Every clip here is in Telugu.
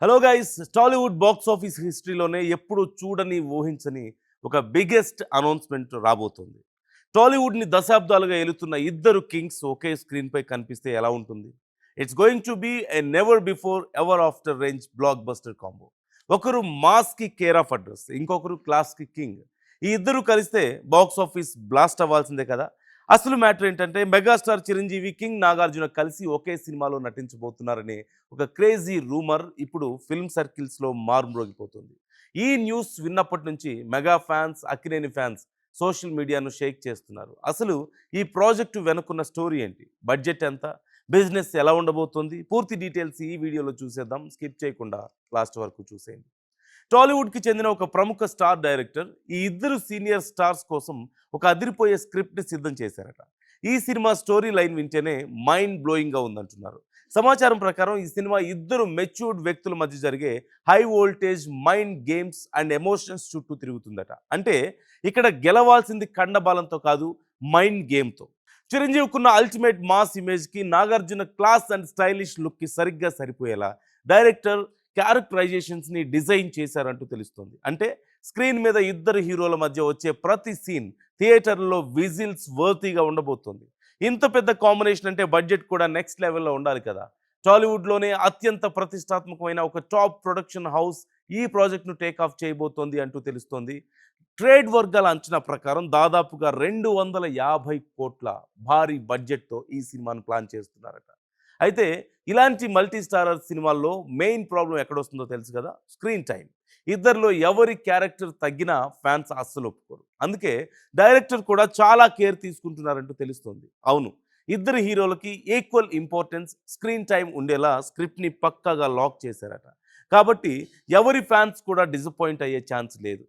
Hello guys, Tollywood box office హిస్టరీలోనే ఎప్పుడు చూడని ఊహించని ఒక బిగ్గెస్ట్ అనౌన్స్మెంట్ రాబోతుంది. టాలీవుడ్ని దశాబ్దాలుగా ఏలుతున్న ఇద్దరు కింగ్స్ ఒకే స్క్రీన్పై కనిపిస్తే ఎలా ఉంటుంది? It's going to be a never before ever after range blockbuster combo. ఒకరు మాస్కి కేర్ ఆఫ్ అడ్రస్, ఇంకొకరు క్లాస్కి కింగ్. ఈ ఇద్దరు కలిస్తే బాక్స్ ఆఫీస్ బ్లాస్ట్ అవ్వాల్సిందే కదా. అసలు మ్యాటర్ ఏంటంటే, మెగాస్టార్ చిరంజీవి, కింగ్ నాగార్జున కలిసి ఒకే సినిమాలో నటించబోతున్నారని ఒక క్రేజీ రూమర్ ఇప్పుడు ఫిల్మ్ సర్కిల్స్లో మారుమ్రోగిపోతుంది. ఈ న్యూస్ విన్నప్పటి నుంచి mega fans, Akkineni fans social మీడియాను షేక్ చేస్తున్నారు. అసలు ఈ ప్రాజెక్టు వెనుకున్న స్టోరీ ఏంటి? బడ్జెట్ ఎంత? బిజినెస్ ఎలా ఉండబోతోంది? పూర్తి డీటెయిల్స్ ఈ వీడియోలో చూసేద్దాం. స్కిప్ చేయకుండా లాస్ట్ వరకు చూసేయండి. టాలీవుడ్కి చెందిన ఒక ప్రముఖ స్టార్ డైరెక్టర్ ఈ ఇద్దరు సీనియర్ స్టార్స్ కోసం ఒక అదిరిపోయే స్క్రిప్ట్ని సిద్ధం చేశారట. ఈ సినిమా స్టోరీ లైన్ వింటేనే మైండ్ బ్లోయింగ్గా ఉందంటున్నారు. సమాచారం ప్రకారం ఈ సినిమా ఇద్దరు మెచ్యూర్డ్ వ్యక్తుల మధ్య జరిగే high voltage mind games and emotions చుట్టూ తిరుగుతుందట. అంటే ఇక్కడ గెలవాల్సింది కండబాలంతో కాదు, మైండ్ గేమ్తో. చిరంజీవికున్న అల్టిమేట్ మాస్ ఇమేజ్కి నాగార్జున క్లాస్ అండ్ స్టైలిష్ లుక్కి సరిగ్గా సరిపోయేలా డైరెక్టర్ క్యారెక్టరైజేషన్స్ని డిజైన్ చేశారంటూ తెలుస్తుంది. అంటే స్క్రీన్ మీద ఇద్దరు హీరోల మధ్య వచ్చే ప్రతి సీన్ థియేటర్లో విజిల్స్ వర్తీగా ఉండబోతుంది. ఇంత పెద్ద కాంబినేషన్ అంటే బడ్జెట్ కూడా నెక్స్ట్ లెవెల్లో ఉండాలి కదా. టాలీవుడ్లోనే అత్యంత ప్రతిష్టాత్మకమైన ఒక టాప్ ప్రొడక్షన్ హౌస్ ఈ ప్రాజెక్ట్ను టేక్ ఆఫ్ చేయబోతోంది అంటూ తెలుస్తోంది. ట్రేడ్ వర్గాల అంచనా ప్రకారం దాదాపుగా 250 కోట్ల భారీ బడ్జెట్తో ఈ సినిమాను ప్లాన్ చేస్తున్నారట. అయితే ఇలాంటి మల్టీ స్టారర్ సినిమాల్లో మెయిన్ ప్రాబ్లం ఎక్కడొస్తుందో తెలుసు కదా, స్క్రీన్ టైం. ఇద్దరిలో ఎవరి క్యారెక్టర్ తగ్గినా ఫ్యాన్స్ అస్సలు ఒప్పుకోరు. అందుకే డైరెక్టర్ కూడా చాలా కేర్ తీసుకుంటున్నారంటూ తెలుస్తుంది. అవును, ఇద్దరు హీరోలకి ఈక్వల్ ఇంపార్టెన్స్, స్క్రీన్ టైం ఉండేలా స్క్రిప్ట్ని పక్కాగా లాక్ చేశారట. కాబట్టి ఎవరి ఫ్యాన్స్ కూడా డిసప్పాయింట్ అయ్యే ఛాన్స్ లేదు.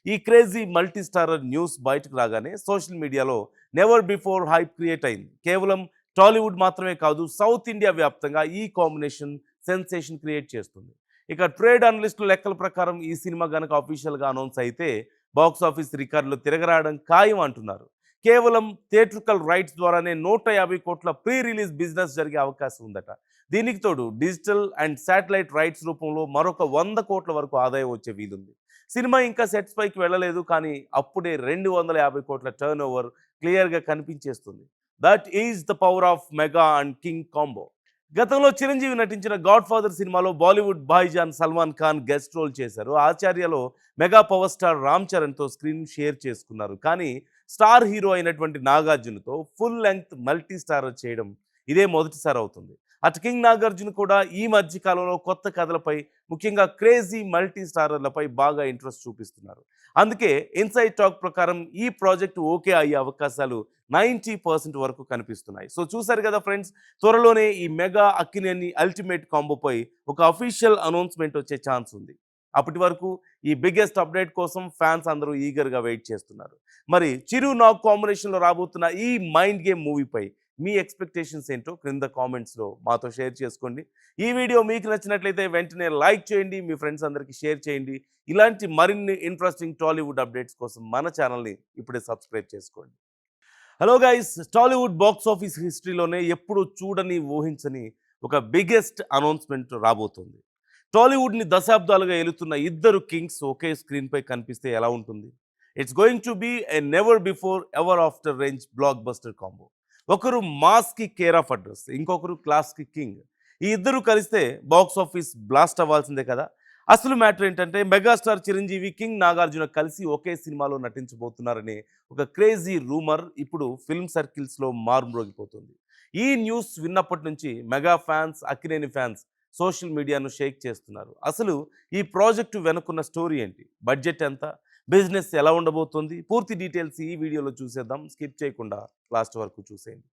ఈ క్రేజీ మల్టీ స్టారర్ న్యూస్ బయటకు రాగానే సోషల్ మీడియాలో నెవర్ బిఫోర్ హైప్ క్రియేట్ అయింది. కేవలం టాలీవుడ్ మాత్రమే కాదు, సౌత్ ఇండియా వ్యాప్తంగా ఈ కాంబినేషన్ సెన్సేషన్ క్రియేట్ చేస్తుంది. ఇక ట్రేడ్ అనలిస్టుల లెక్కల ప్రకారం ఈ సినిమా కనుక అఫీషియల్గా అనౌన్స్ అయితే బాక్స్ ఆఫీస్ రికార్డులు తిరగరాయడం ఖాయం అంటున్నారు. కేవలం థియేట్రికల్ రైట్స్ ద్వారానే 150 కోట్ల ప్రీ రిలీజ్ బిజినెస్ జరిగే అవకాశం ఉందట. దీనికి తోడు డిజిటల్ అండ్ శాటిలైట్ రైట్స్ రూపంలో మరొక 100 కోట్ల వరకు ఆదాయం వచ్చే వీలుంది. సినిమా ఇంకా సెట్స్ పైకి వెళ్ళలేదు, కానీ అప్పుడే 250 కోట్ల టర్న్ ఓవర్ క్లియర్గా కనిపించేస్తుంది. That is the power of mega and king combo. గతంలో చిరంజీవి నటించిన గాడ్ ఫాదర్ సినిమాలో బాలీవుడ్ భాయిజాన్ సల్మాన్ ఖాన్ గెస్ట్ రోల్ చేశారు. ఆచార్యలో మెగా పవర్ స్టార్ రామ్ చరణ్తో స్క్రీన్ షేర్ చేసుకున్నారు. కానీ స్టార్ హీరో అయినటువంటి నాగార్జునతో ఫుల్ లెంగ్త్ మల్టీ స్టారర్ చేయడం ఇదే మొదటిసారి అవుతుంది. అటు కింగ్ నాగార్జున కూడా ఈ మధ్య కాలంలో కొత్త కథలపై, ముఖ్యంగా క్రేజీ మల్టీ స్టారర్లపై బాగా ఇంట్రెస్ట్ చూపిస్తున్నారు. అందుకే ఇన్సైడ్ టాక్ ప్రకారం ఈ ప్రాజెక్ట్ ఓకే అయ్యే అవకాశాలు 90% వరకు కనిపిస్తున్నాయి. సో చూసారు కదా ఫ్రెండ్స్, త్వరలోనే ఈ మెగా అక్కినేని అల్టిమేట్ కాంబోపై ఒక అఫీషియల్ అనౌన్స్మెంట్ వచ్చే ఛాన్స్ ఉంది. అప్పటి వరకు ఈ బిగ్గెస్ట్ అప్డేట్ కోసం ఫ్యాన్స్ అందరూ ఈగర్గా వెయిట్ చేస్తున్నారు. మరి చిరు నాగ్ కాంబినేషన్లో రాబోతున్న ఈ మైండ్ గేమ్ మూవీపై మీ ఎక్స్పెక్టేషన్స్ ఏంటో క్రింద కామెంట్స్లో మాతో షేర్ చేసుకోండి. ఈ వీడియో మీకు నచ్చినట్లయితే వెంటనే లైక్ చేయండి, మీ ఫ్రెండ్స్ అందరికీ షేర్ చేయండి. ఇలాంటి మరిన్ని ఇంట్రెస్టింగ్ టాలీవుడ్ అప్డేట్స్ కోసం మన ఛానల్ని ఇప్పుడే సబ్స్క్రైబ్ చేసుకోండి. Hello guys, Tollywood box office హిస్టరీలోనే ఎప్పుడు చూడని ఊహించని ఒక బిగ్గెస్ట్ అనౌన్స్మెంట్ రాబోతుంది. టాలీవుడ్ని దశాబ్దాలుగా ఏలుతున్న ఇద్దరు కింగ్స్ ఒకే స్క్రీన్పై కనిపిస్తే ఎలా ఉంటుంది? It's going to be a never before ever after range blockbuster combo. ఒకరు మాస్కి కేర్ ఆఫ్ అడ్రస్, ఇంకొకరు క్లాస్కి కింగ్. ఈ ఇద్దరు కలిస్తే బాక్స్ ఆఫీస్ బ్లాస్ట్ అవ్వాల్సిందే కదా. అసలు మ్యాటర్ ఏంటంటే, మెగాస్టార్ చిరంజీవి, కింగ్ నాగార్జున కలిసి ఒకే సినిమాలో నటించబోతున్నారని ఒక క్రేజీ రూమర్ ఇప్పుడు ఫిల్మ్ సర్కిల్స్లో మారుమ్రోగిపోతుంది. ఈ న్యూస్ విన్నప్పటి నుంచి mega fans, Akkineni fans social మీడియాను షేక్ చేస్తున్నారు. అసలు ఈ ప్రాజెక్టు వెనుకున్న స్టోరీ ఏంటి? బడ్జెట్ ఎంత? బిజినెస్ ఎలా ఉండబోతోంది? పూర్తి డీటెయిల్స్ ఈ వీడియోలో చూసేద్దాం. స్కిప్ చేయకుండా లాస్ట్ వరకు చూసేయండి.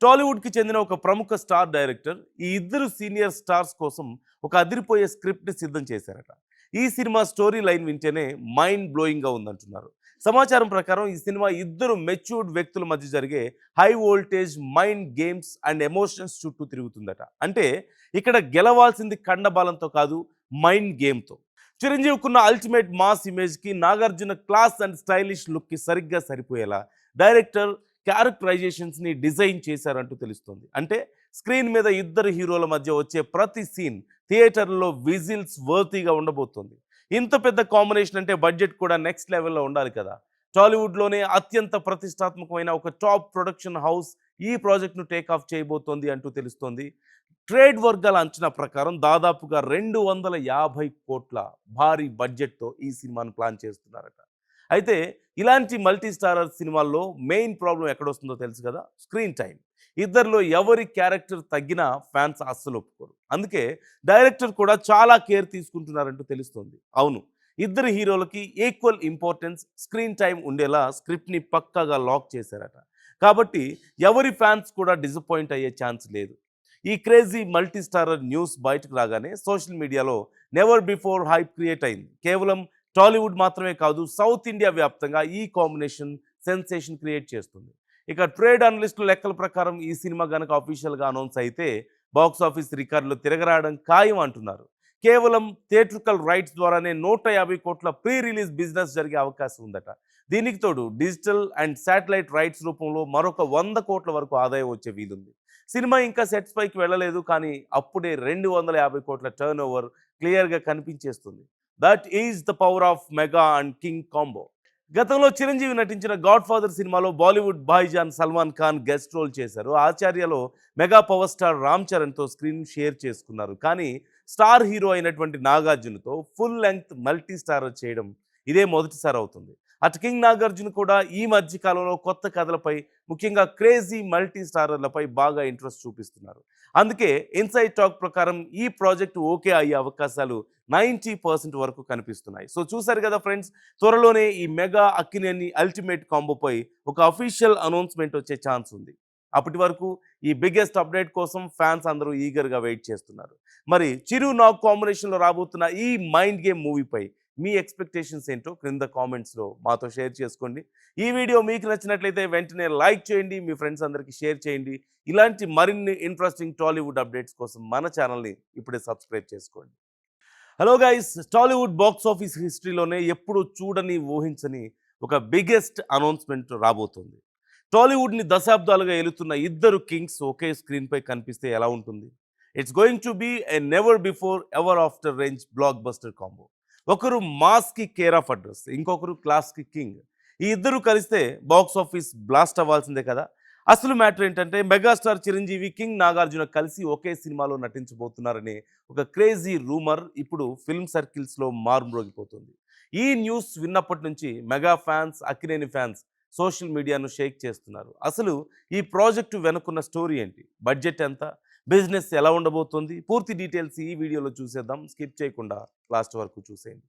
టాలీవుడ్కి చెందిన ఒక ప్రముఖ స్టార్ డైరెక్టర్ ఈ ఇద్దరు సీనియర్ స్టార్స్ కోసం ఒక అదిరిపోయే స్క్రిప్ట్ని సిద్ధం చేశారట. ఈ సినిమా స్టోరీ లైన్ వింటేనే మైండ్ బ్లోయింగ్గా ఉందంటున్నారు. సమాచారం ప్రకారం ఈ సినిమా ఇద్దరు మెచ్యూర్డ్ వ్యక్తుల మధ్య జరిగే high voltage mind games and emotions చుట్టూ తిరుగుతుందట. అంటే ఇక్కడ గెలవాల్సింది కండబాలంతో కాదు, మైండ్ గేమ్తో. చిరంజీవికున్న అల్టిమేట్ మాస్ ఇమేజ్కి నాగార్జున క్లాస్ అండ్ స్టైలిష్ లుక్కి సరిగ్గా సరిపోయేలా డైరెక్టర్ క్యారెక్టరైజేషన్స్ని డిజైన్ చేశారంటూ తెలుస్తుంది. అంటే స్క్రీన్ మీద ఇద్దరు హీరోల మధ్య వచ్చే ప్రతి సీన్ థియేటర్లో విజిల్స్ వర్తీగా ఉండబోతుంది. ఇంత పెద్ద కాంబినేషన్ అంటే బడ్జెట్ కూడా నెక్స్ట్ లెవెల్‌లో ఉండాలి కదా! టాలీవుడ్‌లోనే అత్యంత ప్రతిష్టాత్మకమైన ఒక టాప్ ప్రొడక్షన్ హౌస్ ఈ ప్రాజెక్ట్‌ను టేక్ ఆఫ్ చేయబోతోంది అంటూ తెలుస్తోంది. ట్రేడ్ వర్గాల అంచనా ప్రకారం దాదాపుగా 250,00,00,000 భారీ బడ్జెట్‌తో ఈ సినిమాను ప్లాన్ చేస్తున్నారట. అయితే ఇలాంటి మల్టీ స్టారర్ సినిమాల్లో మెయిన్ ప్రాబ్లమ్ ఎక్కడొస్తుందో తెలుసు కదా! Screen time. ఇద్దరిలో ఎవరి క్యారెక్టర్ తగ్గినా ఫ్యాన్స్ అస్సలు ఒప్పుకోరు. అందుకే డైరెక్టర్ కూడా చాలా కేర్ తీసుకుంటున్నారంటూ తెలుస్తోంది. అవును, ఇద్దరు హీరోలకి ఈక్వల్ ఇంపార్టెన్స్, స్క్రీన్ టైమ్ ఉండేలా స్క్రిప్ట్‌ని పక్కాగా లాక్ చేశారట. కాబట్టి ఎవరి ఫ్యాన్స్ కూడా డిసప్పాయింట్ అయ్యే ఛాన్స్ లేదు. ఈ క్రేజీ మల్టీ స్టారర్ న్యూస్ బయటకు రాగానే సోషల్ మీడియాలో నెవర్ బిఫోర్ హైప్ క్రియేట్ అయింది. కేవలం టాలీవుడ్ మాత్రమే కాదు, సౌత్ ఇండియా వ్యాప్తంగా ఈ కాంబినేషన్ సెన్సేషన్ క్రియేట్ చేస్తుంది. ఇక ట్రేడ్ అనలిస్టుల లెక్కల ప్రకారం ఈ సినిమా గనక అఫీషియల్గా అనౌన్స్ అయితే బాక్స్ ఆఫీస్ రికార్డులు తిరగరావడం ఖాయం అంటున్నారు. కేవలం థియేట్రికల్ రైట్స్ ద్వారానే 150 కోట్ల ప్రీ రిలీజ్ బిజినెస్ జరిగే అవకాశం ఉందట. దీనికి తోడు డిజిటల్ అండ్ శాటిలైట్ రైట్స్ రూపంలో మరొక 100 కోట్ల వరకు ఆదాయం వచ్చే వీలుంది. సినిమా ఇంకా సెట్స్ పైకి వెళ్ళలేదు, కానీ అప్పుడే 250 కోట్ల టర్న్ ఓవర్ క్లియర్గా కనిపించేస్తుంది. That is the power of mega and king combo. గతంలో చిరంజీవి నటించిన గాడ్ ఫాదర్ సినిమాలో బాలీవుడ్ భాయిజాన్ సల్మాన్ ఖాన్ గెస్ట్ రోల్ చేశారు. ఆచార్యలో మెగా పవర్ స్టార్ రామ్ చరణ్తో స్క్రీన్ షేర్ చేసుకున్నారు. కానీ స్టార్ హీరో అయినటువంటి నాగార్జునతో ఫుల్ లెంగ్త్ మల్టీ స్టారర్ చేయడం ఇదే మొదటిసారి అవుతుంది. అటు కింగ్ నాగార్జున కూడా ఈ మధ్య కాలంలో కొత్త కథలపై, ముఖ్యంగా క్రేజీ మల్టీ స్టారర్లపై బాగా ఇంట్రెస్ట్ చూపిస్తున్నారు. అందుకే ఇన్సైడ్ టాక్ ప్రకారం ఈ ప్రాజెక్ట్ ఓకే అయ్యే అవకాశాలు 90% వరకు కనిపిస్తున్నాయి. సో చూసారు కదా ఫ్రెండ్స్, త్వరలోనే ఈ మెగా అక్కినేని అల్టిమేట్ కాంబోపై ఒక అఫీషియల్ అనౌన్స్మెంట్ వచ్చే ఛాన్స్ ఉంది. అప్పటి వరకు ఈ బిగ్గెస్ట్ అప్డేట్ కోసం ఫ్యాన్స్ అందరూ ఈగర్గా వెయిట్ చేస్తున్నారు. మరి చిరు నాగ్ కాంబినేషన్లో రాబోతున్న ఈ మైండ్ గేమ్ మూవీపై మీ ఎక్స్పెక్టేషన్స్ ఏంటో క్రింద కామెంట్స్లో మాతో షేర్ చేసుకోండి. ఈ వీడియో మీకు నచ్చినట్లయితే వెంటనే లైక్ చేయండి, మీ ఫ్రెండ్స్ అందరికీ షేర్ చేయండి. ఇలాంటి మరిన్ని ఇంట్రెస్టింగ్ టాలీవుడ్ అప్డేట్స్ కోసం మన ఛానల్ని ఇప్పుడే సబ్స్క్రైబ్ చేసుకోండి. Hello guys, Tollywood box office హిస్టరీలోనే ఎప్పుడు చూడని, ఊహించని ఒక బిగ్గెస్ట్ అనౌన్స్మెంట్ రాబోతుంది. టాలీవుడ్ని దశాబ్దాలుగా ఏలుతున్న ఇద్దరు కింగ్స్ ఒకే స్క్రీన్పై కనిపిస్తే ఎలా ఉంటుంది? It's going to be a never before ever after range blockbuster combo. ఒకరు మాస్కి కేర్ ఆఫ్ అడ్రస్, ఇంకొకరు క్లాస్కి కింగ్. ఈ ఇద్దరు కలిస్తే బాక్స్ ఆఫీస్ బ్లాస్ట్ అవ్వాల్సిందే కదా. అసలు మ్యాటర్ ఏంటంటే, మెగాస్టార్ చిరంజీవి, కింగ్ నాగార్జున కలిసి ఒకే సినిమాలో నటించబోతున్నారనే ఒక క్రేజీ రూమర్ ఇప్పుడు ఫిల్మ్ సర్కిల్స్లో మారుమ్రోగిపోతుంది. ఈ న్యూస్ విన్నప్పటి నుంచి mega fans, Akkineni fans social మీడియాను షేక్ చేస్తున్నారు. అసలు ఈ ప్రాజెక్టు వెనుకున్న స్టోరీ ఏంటి? బడ్జెట్ ఎంత? బిజినెస్ ఎలా ఉండబోతుంది? పూర్తి డీటెయిల్స్ ఈ వీడియోలో చూసేద్దాం. స్కిప్ చేయకుండా లాస్ట్ వరకు చూసేయండి.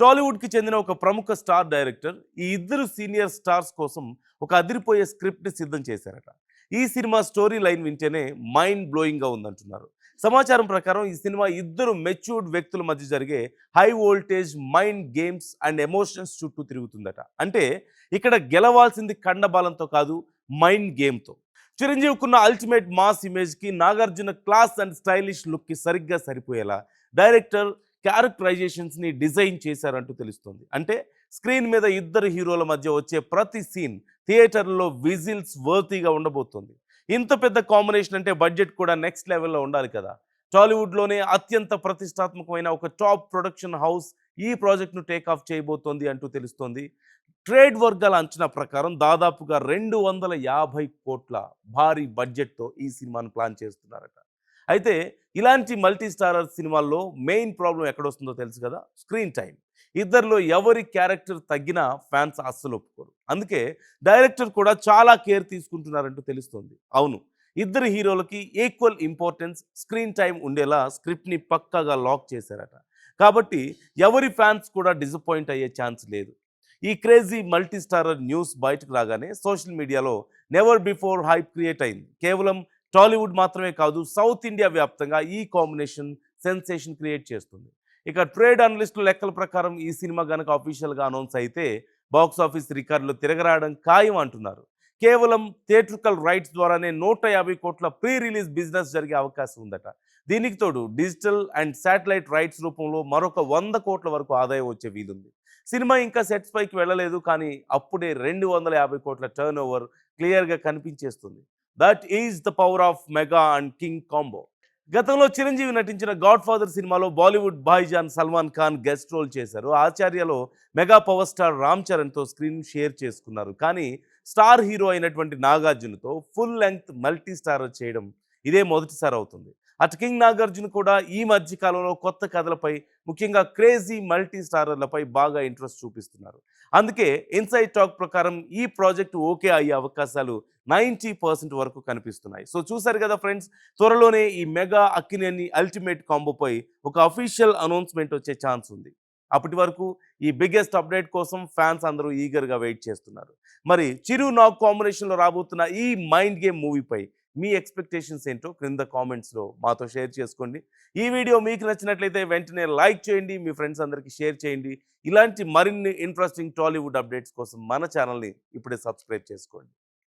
టాలీవుడ్కి చెందిన ఒక ప్రముఖ స్టార్ డైరెక్టర్ ఈ ఇద్దరు సీనియర్ స్టార్స్ కోసం ఒక అదిరిపోయే స్క్రిప్ట్ని సిద్ధం చేశారట. ఈ సినిమా స్టోరీ లైన్ వింటేనే మైండ్ బ్లోయింగ్గా ఉందంటున్నారు. సమాచారం ప్రకారం ఈ సినిమా ఇద్దరు మెచ్యూర్డ్ వ్యక్తుల మధ్య జరిగే high voltage mind games and emotions చుట్టూ తిరుగుతుందట. అంటే ఇక్కడ గెలవాల్సింది కండబాలంతో కాదు, మైండ్ గేమ్తో. చిరంజీవికున్న అల్టిమేట్ మాస్ ఇమేజ్కి నాగార్జున క్లాస్ అండ్ స్టైలిష్ లుక్కి సరిగ్గా సరిపోయేలా డైరెక్టర్ క్యారెక్టరైజేషన్స్ని డిజైన్ చేశారంటూ తెలుస్తుంది. అంటే స్క్రీన్ మీద ఇద్దరు హీరోల మధ్య వచ్చే ప్రతి సీన్ థియేటర్లో విజిల్స్ వర్తీగా ఉండబోతుంది. ఇంత పెద్ద కాంబినేషన్ అంటే బడ్జెట్ కూడా నెక్స్ట్ లెవెల్లో ఉండాలి కదా. టాలీవుడ్లోనే అత్యంత ప్రతిష్టాత్మకమైన ఒక టాప్ ప్రొడక్షన్ హౌస్ ఈ ప్రాజెక్ట్ను టేక్ ఆఫ్ చేయబోతోంది అంటూ తెలుస్తోంది. ట్రేడ్ వర్గాల అంచనా ప్రకారం దాదాపుగా 250 కోట్ల భారీ బడ్జెట్‌తో ఈ సినిమాను ప్లాన్ చేస్తున్నారట. అయితే ఇలాంటి మల్టీ స్టారర్ సినిమాల్లో మెయిన్ ప్రాబ్లమ్ ఎక్కడొస్తుందో తెలుసు కదా! Screen time. ఇద్దరిలో ఎవరి క్యారెక్టర్ తగ్గినా ఫ్యాన్స్ అస్సలు ఒప్పుకోరు. అందుకే డైరెక్టర్ కూడా చాలా కేర్ తీసుకుంటున్నారంటూ తెలుస్తోంది. అవును, ఇద్దరు హీరోలకి ఈక్వల్ ఇంపార్టెన్స్, స్క్రీన్ టైమ్ ఉండేలా స్క్రిప్ట్‌ని పక్కాగా లాక్ చేశారట. కాబట్టి ఎవరి ఫ్యాన్స్ కూడా డిసప్పాయింట్ అయ్యే ఛాన్స్ లేదు. ఈ క్రేజీ మల్టీ స్టారర్ న్యూస్ బయటకు రాగానే సోషల్ మీడియాలో నెవర్ బిఫోర్ హైప్ క్రియేట్ అయింది. కేవలం టాలీవుడ్ మాత్రమే కాదు, సౌత్ ఇండియా వ్యాప్తంగా ఈ కాంబినేషన్ సెన్సేషన్ క్రియేట్ చేస్తుంది. ఇక ట్రేడ్ అనలిస్టుల లెక్కల ప్రకారం ఈ సినిమా గనక అఫీషియల్గా అనౌన్స్ అయితే బాక్స్ ఆఫీస్ రికార్డులు తిరగరావడం ఖాయం అంటున్నారు. కేవలం థియేట్రికల్ రైట్స్ ద్వారానే 150 కోట్ల ప్రీ రిలీజ్ బిజినెస్ జరిగే అవకాశం ఉందట. దీనికి తోడు డిజిటల్ అండ్ శాటిలైట్ రైట్స్ రూపంలో మరొక 100 కోట్ల వరకు ఆదాయం వచ్చే వీలుంది. సినిమా ఇంకా సెట్స్ పైకి వెళ్ళలేదు, కానీ అప్పుడే 250 కోట్ల టర్న్ ఓవర్ క్లియర్గా కనిపించేస్తుంది. That is the power of mega and king combo. గతంలో చిరంజీవి నటించిన 'గాడ్ ఫాదర్' సినిమాలో బాలీవుడ్ భాయిజాన్ సల్మాన్ ఖాన్ గెస్ట్ రోల్ చేశారు. 'ఆచార్యలో' మెగా పవర్ స్టార్ రామ్ చరణ్‌తో స్క్రీన్ షేర్ చేసుకున్నారు. కానీ స్టార్ హీరో అయినటువంటి నాగార్జునతో ఫుల్ లెంగ్త్ మల్టీ స్టారర్ చేయడం ఇదే మొదటిసారి అవుతుంది. అటు కింగ్ నాగార్జున కూడా ఈ మధ్య కాలంలో కొత్త కథలపై, ముఖ్యంగా క్రేజీ మల్టీ స్టారర్లపై బాగా ఇంట్రెస్ట్ చూపిస్తున్నారు. అందుకే ఇన్సైడ్ టాక్ ప్రకారం ఈ ప్రాజెక్ట్ ఓకే అయ్యే అవకాశాలు 90% వరకు కనిపిస్తున్నాయి. సో చూసారు కదా ఫ్రెండ్స్, త్వరలోనే ఈ మెగా అక్కినేని అల్టిమేట్ కాంబోపై ఒక అఫీషియల్ అనౌన్స్మెంట్ వచ్చే ఛాన్స్ ఉంది. అప్పటి వరకు ఈ బిగ్గెస్ట్ అప్డేట్ కోసం ఫ్యాన్స్ అందరూ ఈగర్గా వెయిట్ చేస్తున్నారు. మరి చిరు నాగ్ కాంబినేషన్లో రాబోతున్న ఈ మైండ్ గేమ్ మూవీపై మీ ఎక్స్పెక్టేషన్స్ ఏంటో క్రింద కామెంట్స్లో మాతో షేర్ చేసుకోండి. ఈ వీడియో మీకు నచ్చినట్లయితే వెంటనే లైక్ చేయండి, మీ ఫ్రెండ్స్ అందరికీ షేర్ చేయండి. ఇలాంటి మరిన్ని ఇంట్రెస్టింగ్ టాలీవుడ్ అప్డేట్స్ కోసం మన ఛానల్ని ఇప్పుడే సబ్స్క్రైబ్ చేసుకోండి.